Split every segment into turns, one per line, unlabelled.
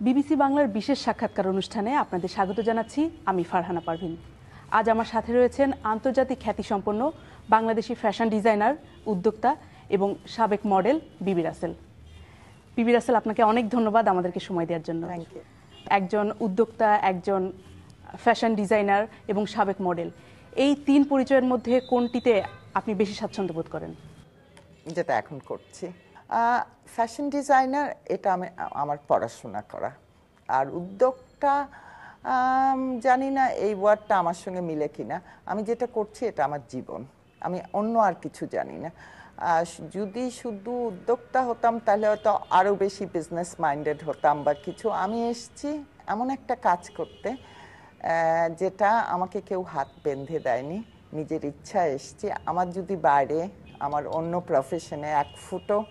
BBC বাংলার বিশেষ সাক্ষাৎকার অনুষ্ঠানে আপনাদের স্বাগত জানাচ্ছি আমি ফারহানা পারভিন। আজ আমার সাথে রয়েছেন আন্তর্জাতিক খ্যাতিসম্পন্ন বাংলাদেশি ফ্যাশন ডিজাইনার, উদ্যোক্তা এবং সাবেক মডেল বিবি রাসেল। বিবি রাসেল, আপনাকে অনেক ধন্যবাদ আমাদেরকে সময় দেওয়ার জন্য। একজন উদ্যোক্তা, একজন ফ্যাশন ডিজাইনার এবং সাবেক মডেল, এই তিন পরিচয়ের মধ্যে কোনটিতে আপনি বেশি স্বাচ্ছন্দ্য বোধ করেন?
যেটা এখন করছি ফ্যাশন ডিজাইনার, এটা আমার পড়াশোনা করা। আর উদ্যোক্তা, জানি না এই ওয়ার্ডটা আমার সঙ্গে মিলে কিনা। আমি যেটা করছি এটা আমার জীবন, আমি অন্য আর কিছু জানি না। যদি শুধু উদ্যোক্তা হতাম তাহলে হয়তো আরও বেশি বিজনেস মাইন্ডেড হতাম বা কিছু। আমি এসছি এমন একটা কাজ করতে যেটা আমাকে কেউ হাত বেঁধে দেয়নি, নিজের ইচ্ছা এসছি। আমার যদি বাইরে আমার অন্য প্রফেশনে এক ফুটও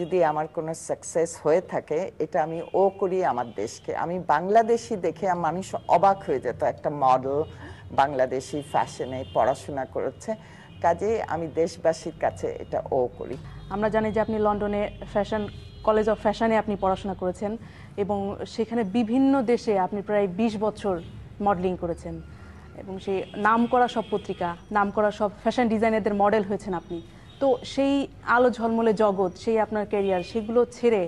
যদি আমার কোনো সাকসেস হয়ে থাকে, এটা আমি করি আমার দেশকে। আমি বাংলাদেশি দেখে মানুষ অবাক হয়ে যেত, একটা মডেল বাংলাদেশি ফ্যাশনে পড়াশোনা করেছে, কাজে আমি দেশবাসীর কাছে এটা করি।
আমরা জানি যে আপনি লন্ডনে ফ্যাশন কলেজ অফ ফ্যাশনে আপনি পড়াশোনা করেছেন এবং সেখানে বিভিন্ন দেশে আপনি প্রায় 20 বছর মডেলিং করেছেন এবং সেই নামকরা সব পত্রিকা, নামকরা সব ফ্যাশন ডিজাইনারদের মডেল হয়েছেন আপনি। তো সেই আলো ঝলমলে জগৎ, সেই আপনার ক্যারিয়ার, সেগুলো ছেড়ে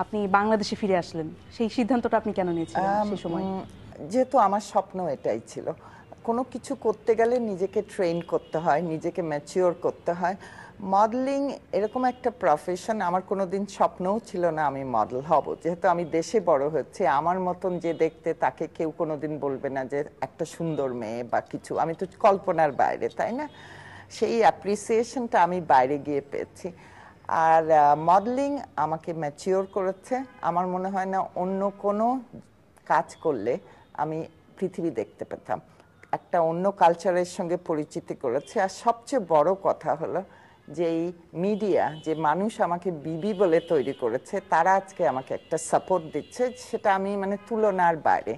আপনি বাংলাদেশে ফিরে আসলেন, সেই সিদ্ধান্তটা আপনি কেন নিয়েছিলেন সেই সময়?
যেহেতু আমার স্বপ্ন এটাই ছিল, কোনো কিছু করতে গেলে নিজেকে ট্রেন করতে হয়, নিজেকে ম্যাচিওর করতে হয়। মডেলিং এরকম একটা প্রফেশন, আমার কোনো দিন স্বপ্নও ছিল না আমি মডেল হব। যেহেতু আমি দেশে বড় হচ্ছে, আমার মতন যে দেখতে তাকে কেউ কোনো দিন বলবে না যে একটা সুন্দর মেয়ে বা কিছু। আমি তো কল্পনার বাইরে, তাই না? সেই অ্যাপ্রিসিয়েশনটা আমি বাইরে গিয়ে পেয়েছি। আর মডেলিং আমাকে ম্যাচিওর করেছে। আমার মনে হয় না অন্য কোনো কাজ করলে আমি পৃথিবী দেখতে পেতাম, একটা অন্য কালচারের সঙ্গে পরিচিতি করেছে। আর সবচেয়ে বড় কথা হলো যে এই মিডিয়া, যে মানুষ আমাকে বিবি বলে তৈরি করেছে, তারা আজকে আমাকে একটা সাপোর্ট দিচ্ছে, সেটা আমি তুলনার বাইরে।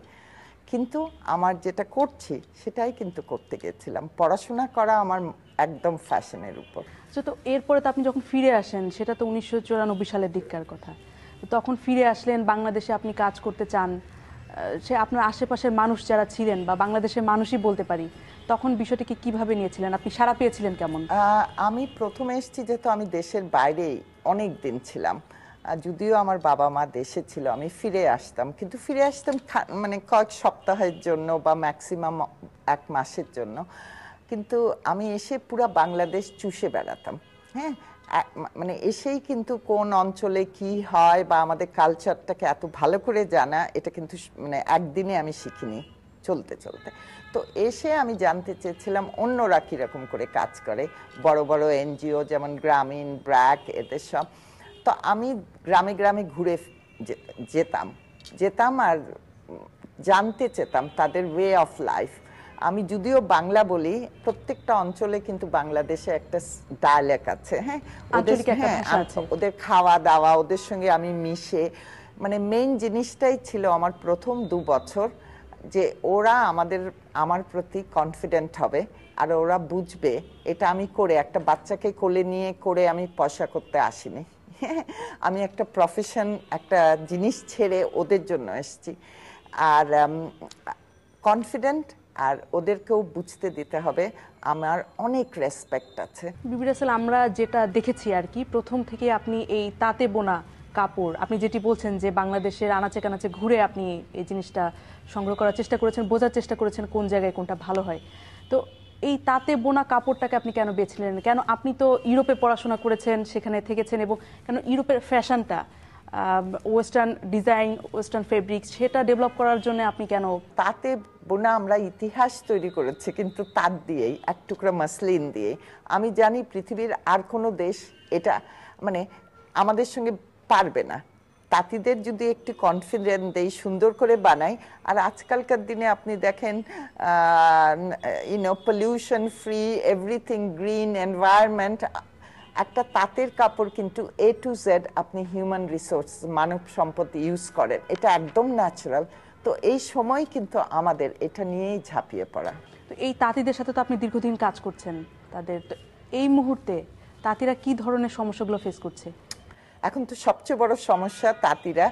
কিন্তু আমার যেটা করছি সেটাই কিন্তু করতে গেছিলাম, পড়াশোনা করা আমার একদম ফ্যাশনের উপর।
তো এরপরে তো আপনি যখন ফিরে আসেন, সেটা তো 1994 সালের দিককার কথা। তখন ফিরে আসলেন, বাংলাদেশে আপনি কাজ করতে চান, সে আপনার আশেপাশের মানুষ যারা ছিলেন বা বাংলাদেশের মানুষই বলতে পারি, তখন বিষয়টিকে কিভাবে নিয়েছিলেন? আপনি সাড়া পেয়েছিলেন কেমন?
আমি প্রথমে এসেছি, যেহেতু আমি দেশের বাইরেই অনেক দিন ছিলাম, যদিও আমার বাবা মা দেশে ছিল, আমি ফিরে আসতাম, কিন্তু ফিরে আসতাম কয়েক সপ্তাহের জন্য বা ম্যাক্সিমাম 1 মাসের জন্য। কিন্তু আমি এসে পুরা বাংলাদেশ চুষে বেড়াতাম। হ্যাঁ, এসেই কিন্তু কোন অঞ্চলে কি হয় বা আমাদের কালচারটাকে এত ভালো করে জানা, এটা কিন্তু একদিনে আমি শিখিনি, চলতে চলতে। তো এসে আমি জানতে চেয়েছিলাম অন্যরা কীরকম করে কাজ করে, বড় বড় এনজিও যেমন গ্রামীণ, ব্র্যাক, এদের সব। তো আমি গ্রামে গ্রামে ঘুরে যেতাম আর জানতে চেতাম তাদের ওয়ে অফ লাইফ। আমি যদিও বাংলা বলি, প্রত্যেকটা অঞ্চলে কিন্তু বাংলাদেশে একটা ডায়ালেক্ট আছে। হ্যাঁ, ওদের খাওয়া দাওয়া, ওদের সঙ্গে আমি মিশে, মেইন জিনিসটাই ছিল আমার প্রথম 2 বছর যে ওরা আমার প্রতি কনফিডেন্ট হবে আর ওরা বুঝবে এটা আমি করে, একটা বাচ্চাকে কোলে নিয়ে করে আমি পয়সা করতে আসিনি। আমি একটা প্রফেশন, একটা জিনিস ছেড়ে ওদের জন্য এসেছি। আর কনফিডেন্ট, আর ওদেরকেও বুঝতে দিতে হবে আমার অনেক রেসপেক্ট আছে।
বিবি রাসেল, আমরা যেটা দেখেছি আর কি, প্রথম থেকে আপনি এই তাঁতে বোনা কাপড়, আপনি যেটি বলছেন যে বাংলাদেশের আনাচে কানাচে ঘুরে আপনি এই জিনিসটা সংগ্রহ করার চেষ্টা করেছেন, বোঝার চেষ্টা করেছেন কোন জায়গায় কোনটা ভালো হয়। তো এই তাঁতে বোনা কাপড়টাকে আপনি কেন বেছলেন? কেন? আপনি তো ইউরোপে পড়াশোনা করেছেন, সেখানে থেকেছেন, এবং কেন ইউরোপের ফ্যাশনটা, ওয়েস্টার্ন ডিজাইন, ওয়েস্টার্ন ফেব্রিক, সেটা ডেভেলপ করার জন্য আপনি কেন?
তাঁতে বোনা আমরা ইতিহাস তৈরি করেছি, কিন্তু তাঁত দিয়েই, এক টুকরা মাসলিন দিয়ে। আমি জানি পৃথিবীর আর কোনো দেশ এটা আমাদের সঙ্গে পারবে না। তাঁতিদের যদি একটু কনফিডেন্ট দেই, সুন্দর করে বানাই। আর আজকালকার দিনে আপনি দেখেন pollution free, everything green, environment. একটা তাঁতের কাপড় কিন্তু A to Z আপনি হিউম্যান রিসোর্স, মানব সম্পদ ইউজ করেন, এটা একদম ন্যাচারাল। তো এই সময় কিন্তু আমাদের এটা নিয়েই ঝাঁপিয়ে পড়া।
তো এই তাঁতিদের সাথে তো আপনি দীর্ঘদিন কাজ করছেন, তাদের এই মুহূর্তে তাঁতিরা কি ধরনের সমস্যাগুলো ফেস করছে?
এখন তো সবচেয়ে বড় সমস্যা, তাঁতিরা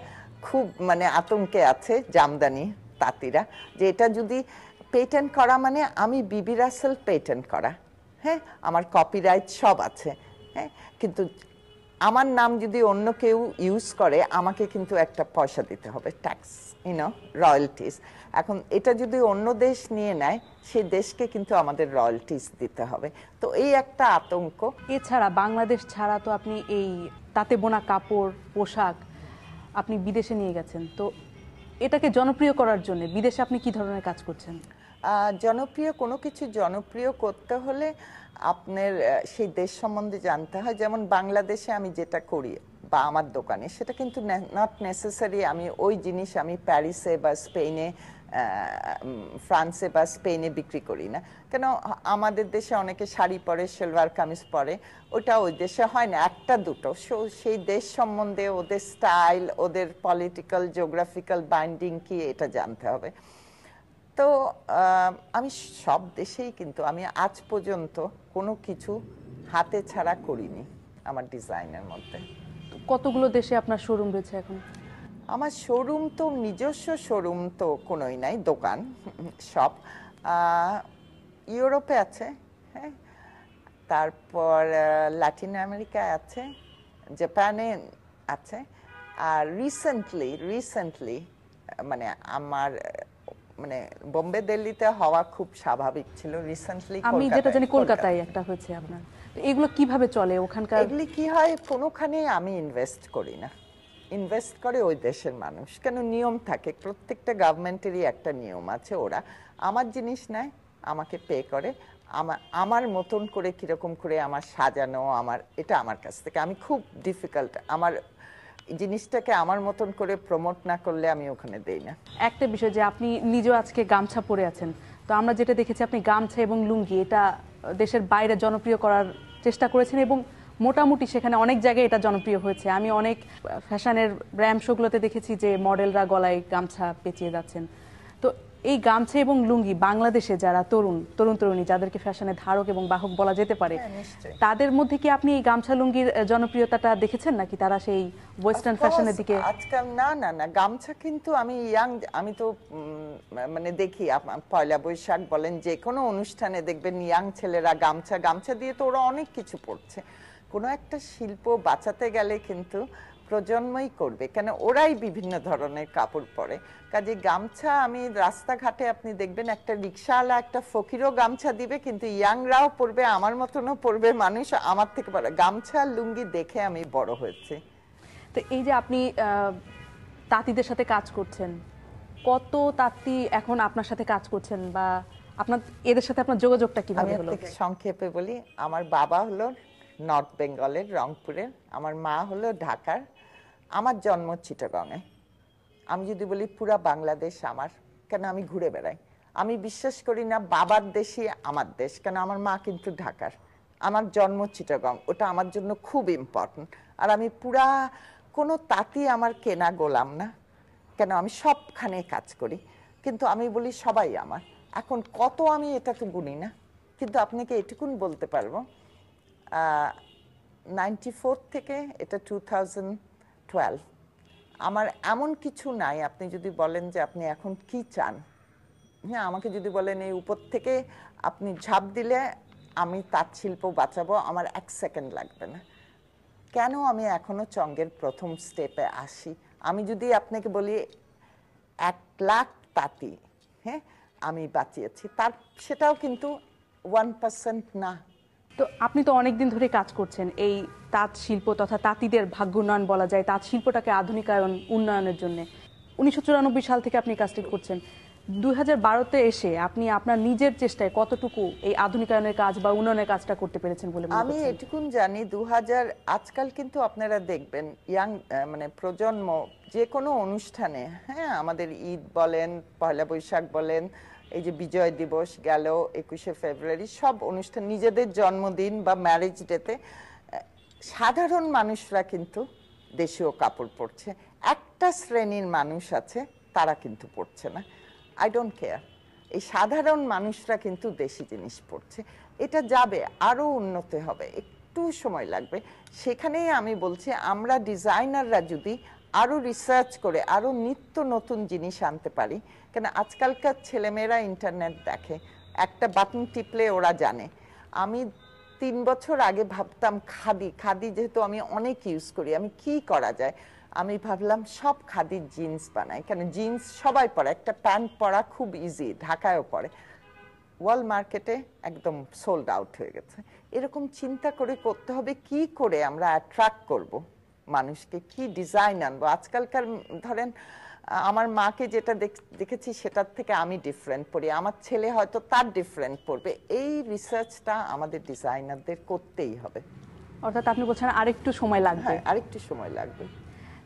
খুব মানে আতঙ্কে আছে জামদানি তাঁতিরা, যে এটা যদি পেটেন্ট করা মানে আমি বিবি রাসেল পেটেন্ট করা, হ্যাঁ, আমার কপিরাইট সব আছে, হ্যাঁ, কিন্তু আমার নাম যদি অন্য কেউ ইউজ করে আমাকে কিন্তু একটা পয়সা দিতে হবে, ট্যাক্স, রয়্যালটিস। এখন এটা যদি অন্য দেশ নিয়ে নেয় সেই দেশকে কিন্তু আমাদের রয়্যালটিস দিতে হবে। তো এই একটা আতঙ্ক।
এছাড়া বাংলাদেশ ছাড়া তো আপনি এই তাঁতে বোনা কাপড় পোশাক আপনি বিদেশে নিয়ে গেছেন, তো এটাকে জনপ্রিয় করার জন্য বিদেশে আপনি কি ধরনের কাজ করছেন?
জনপ্রিয় কোনো কিছু জনপ্রিয় করতে হলে আপনার সেই দেশ সম্বন্ধে জানতে হয়। যেমন বাংলাদেশে আমি যেটা করি বা আমার দোকানে, সেটা কিন্তু নট নেসেসারি আমি ওই জিনিস আমি প্যারিসে বা স্পেনে, ফ্রান্সে বা স্পেনে বিক্রি করি না। কেন, আমাদের দেশে অনেকে শাড়ি পরে, সালোয়ার কামিজ পরে, ওটা ওই দেশে হয় না, একটা দুটো। সেই দেশ সম্বন্ধে, ওদের স্টাইল, ওদের পলিটিক্যাল জিওগ্রাফিক্যাল বাইন্ডিং কি, এটা জানতে হবে। তো আমি সব দেশেই কিন্তু আমি আজ পর্যন্ত কোনো কিছু হাতে ছাড়া করিনি আমার ডিজাইনের মধ্যে।
কতগুলো দেশে আপনার শোরুম রয়েছে এখন?
আমার শোরুম তো নিজস্ব শোরুম তো কোনোই নাই, দোকান সব। ইউরোপে আছে, হ্যাঁ, তারপর ল্যাটিন আমেরিকায় আছে, জাপানে আছে, আর রিসেন্টলি মানে আমার মানে বোম্বে দিল্লিতে হওয়া খুব স্বাভাবিক ছিল, রিসেন্টলি
আমি যেটা জানি কলকাতায় একটা হয়েছে আপনার। তো এগুলো কিভাবে চলে ওখানকার?
এগুলি কি হয়, কোনোখানে আমি ইনভেস্ট করি না, ইনভেস্ট করে ওই দেশের মানুষ। কেন, নিয়ম থাকে, প্রত্যেকটা গভর্নমেন্টেরই একটা নিয়ম আছে। ওরা আমার জিনিস নেয়, আমাকে পে করে, আমার মতন করে কিরকম করে আমার সাজানো, এটা আমার কাছ থেকে, আমি খুব ডিফিকাল্ট, আমার জিনিসটাকে আমার মতন করে প্রমোট না করলে আমি ওখানে দেই না।
একটা বিষয় যে আপনি নিজেও আজকে গামছা পরে আছেন, তো আমরা যেটা দেখেছি আপনি গামছা এবং লুঙ্গি এটা দেশের বাইরে জনপ্রিয় করার চেষ্টা করেছেন এবং মোটামুটি সেখানে অনেক জায়গায় এটা জনপ্রিয় হয়েছে। আমি অনেক ফ্যাশনের ব্র্যান্ড শোগুলোতে দেখেছি যে মডেলরা গলায় গামছা পেঁচিয়ে যাচ্ছেন। তো এই গামছা এবং লুঙ্গি বাংলাদেশে যারা তরুণ তরুণী যাদেরকে ফ্যাশনের ধারক এবং বাহক বলা যেতে পারে, তাদের মধ্যে কি আপনি এই গামছা লুঙ্গির জনপ্রিয়তাটা দেখেছেন নাকি তারা সেই ওয়েস্টার্ন ফ্যাশনের দিকে?
আজকাল না গামছা কিন্তু আমি তো মানে দেখি পয়লা বৈশাখ বলেন, যে কোনো অনুষ্ঠানে দেখবেন ইয়াং ছেলেরা গামছা দিয়ে তো ওরা অনেক কিছু পড়ছে। কোনো একটা শিল্প বাঁচাতে গেলে কিন্তু প্রজন্মই করবে, কেন ওরাই বিভিন্ন ধরনের কাপড় পরে। কাজে গামছা, আমি রাস্তাঘাটে আপনি দেখবেন একটা রিক্সাওয়ালা একটা ফকিরও গামছা দিবে, কিন্তু ইয়াংরাও পরবে, আমার মতনও পরবে, মানুষ আমার থেকে বড় গামছা লুঙ্গি দেখে আমি বড় হয়েছি।
তো এই যে আপনি তাঁতিদের সাথে কাজ করছেন, কত তাঁতি এখন আপনার সাথে কাজ করছেন বা আপনার এদের সাথে আপনার যোগাযোগটা কিভাবে হলো?
আমি সংক্ষেপে বলি, আমার বাবা হলো নর্থ বেঙ্গলের, রংপুরের, আমার মা হলো ঢাকার, আমার জন্ম চিটাগংয়ে। আমি যদি বলি পুরা বাংলাদেশ আমার, কেন আমি ঘুরে বেড়াই। আমি বিশ্বাস করি না বাবার দেশই আমার দেশ, কেন আমার মা কিন্তু ঢাকার, আমার জন্ম চিটাগং, ওটা আমার জন্য খুব ইম্পর্টেন্ট। আর আমি পুরা কোনো তাঁতি আমার কেনা গোলাম না, কেন আমি সবখানে কাজ করি, কিন্তু আমি বলি সবাই আমার। এখন কত আমি এটা তো গুনি না, কিন্তু আপনাকে এটুকুন বলতে পারবো 94 থেকে এটা 2012 আমার এমন কিছু নাই। আপনি যদি বলেন যে আপনি এখন কি চান, হ্যাঁ, আমাকে যদি বলেন এই উপর থেকে আপনি ঝাঁপ দিলে আমি তাঁত শিল্প বাঁচাবো, আমার 1 সেকেন্ড লাগবে না। কেন আমি এখনো চঙ্গের প্রথম স্টেপে আসি। আমি যদি আপনাকে বলি 1 লাখ তাঁতি, হ্যাঁ, আমি বাঁচিয়েছি, সেটাও কিন্তু 1% না।
তো আপনি তো অনেকদিন ধরে কাজ করছেন এই তাঁত শিল্প তথা তাঁতিদের ভাগ্য উন্নয়ন বলা যায়, তাঁত শিল্পটাকে আধুনিকায়ন উন্নয়নের জন্য 1994 সাল থেকে আপনি কাজটি করছেন। 2012-তে এসে আপনি আপনার নিজের চেষ্টায় কতটুকু এই আধুনিকায়নের কাজ বা উন্নয়নের কাজটা করতে পেরেছেন বলে মনে
আমি
করছেন?
এটুকুন জানি 2000 আজকাল কিন্তু আপনারা দেখবেন ইয়াং মানে প্রজন্ম যে কোনো অনুষ্ঠানে, হ্যাঁ, আমাদের ঈদ বলেন, পয়লা বৈশাখ বলেন, এই যে বিজয় দিবস গেল 21শে ফেব্রুয়ারি, সব অনুষ্ঠান, নিজেদের জন্মদিন বা ম্যারেজ ডেতে সাধারণ মানুষরা কিন্তু দেশীয় কাপড় পরছে। একটা শ্রেণীর মানুষ আছে তারা কিন্তু পরছে না, আই ডোন্ট কেয়ার। এই সাধারণ মানুষরা কিন্তু দেশি জিনিস পরছে। এটা যাবে, আরো উন্নতি হবে, একটু সময় লাগবে। সেখানেই আমি বলছি আমরা ডিজাইনাররা যদি আরো রিসার্চ করে আরো নিত্য নতুন জিনিস আনতে পারি। কেন আজকালকার ছেলেমেয়েরা ইন্টারনেট দেখে, একটা বাটন টিপলে ওরা জানে। আমি 3 বছর আগে ভাবতাম খাদি খাদি যেহেতু আমি অনেক ইউজ করি, আমি কি করা যায়, আমি ভাবলাম সব খাদির জিন্স বানাই। কেন জিন্স সবাই পরে, একটা প্যান্ট পরা খুব ইজি, ঢাকায়ও পরে। ওয়ার্ল্ড মার্কেটে একদম সোল্ড আউট হয়ে গেছে। এরকম চিন্তা করে করতে হবে কি করে আমরা অ্যাট্রাক্ট করব মানুষকে, কি ডিজাইন আনবো। আজকালকার ধরেন আমার মাকে যেটা দেখেছি সেটার থেকে আমি ডিফারেন্ট পড়ি, আমার ছেলে হয়তো তার ডিফারেন্ট পড়বে। এই রিসার্চটা আমাদের ডিজাইনারদের করতেই হবে।
অর্থাৎ আপনি বলছেন আরেকটু সময় লাগবে।
হ্যাঁ, আরেকটু সময় লাগবে।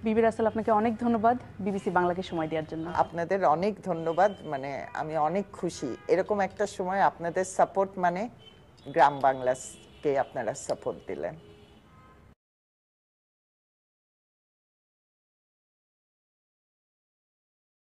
বিবি রাসেল, আপনাকে অনেক ধন্যবাদ বিবিসি বাংলাকে সময় দেওয়ার জন্য।
আপনাদের অনেক ধন্যবাদ, মানে আমি অনেক খুশি এরকম একটা সময় আপনাদের সাপোর্ট, মানে গ্রাম বাংলাকে আপনারা সাপোর্ট দিলেন।